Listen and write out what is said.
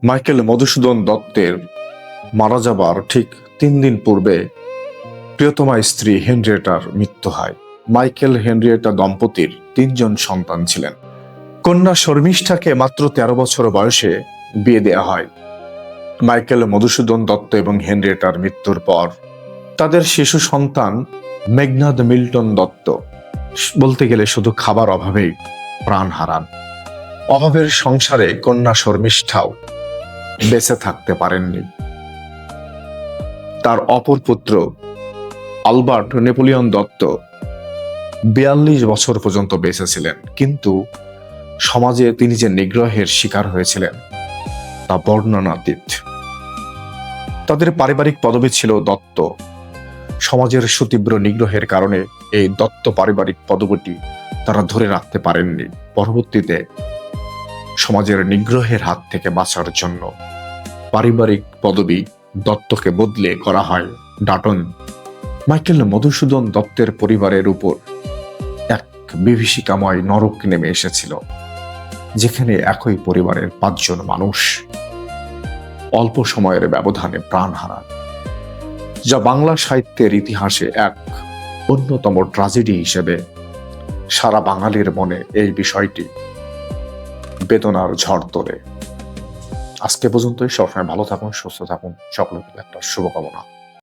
Michael Madhusudan দত্তের মারা যাবার ঠিক 3 দিন পূর্বে প্রিয়তমা স্ত্রী হেনরিয়েটার মৃত্যু হয়। মাইকেল হেনরিয়েটা দম্পতির 3 জন সন্তান ছিলেন। কন্যা শর্মিষ্ঠাকে মাত্র 13 বছর বয়সে বিয়ে দেওয়া হয়। মাইকেল মধুসূদন দত্ত এবং হেনরিয়েটার মৃত্যুর পর তাদের শিশু সন্তান মেঘনাদ মিল্টন দত্ত বলতে গেলে শুধু খাবার অভাবেই প্রাণ হারান। অভাবের সংসারে কন্যা শর্মিষ্ঠাও বেঁচে থাকতে পারেননি। তার অপর পুত্র আলবার্ট নেপোলিয়ন দত্ত 42 বছর পর্যন্ত বেঁচে ছিলেন, কিন্তু সমাজে তিনি যে নিগ্রহের শিকার হয়েছিলেন তা বর্ণনাতীত। তাদের পারিবারিক পদবি ছিল দত্ত। সমাজের সুতীব্র নিগ্রহের কারণে এই দত্ত পারিবারিক পদবিটি তারা ধরে রাখতে পারেননি। পরবর্তীতে সমাজের নিগ্রহের হাত থেকে বাঁচার জন্য পারিবারিক পদবি দত্তকে বদলে করা হয় ডাটন। মাইকেল মধুসূদন দত্তের পরিবারের উপর এক বিভীষিকাময় নরক নেমে এসেছিল, যেখানে একই পরিবারের 5 জন মানুষ অল্প সময়ের ব্যবধানে প্রাণ হারান, যা বাংলা সাহিত্যের ইতিহাসে এক অন্যতম ট্র্যাজেডি হিসেবে সারা বাঙালির মনে এই বিষয়টি বেদনার ঝড় তোলে। আজকে পর্যন্তই। সবসময় ভালো থাকুন, সুস্থ থাকুন। সকলের একটা শুভকামনা।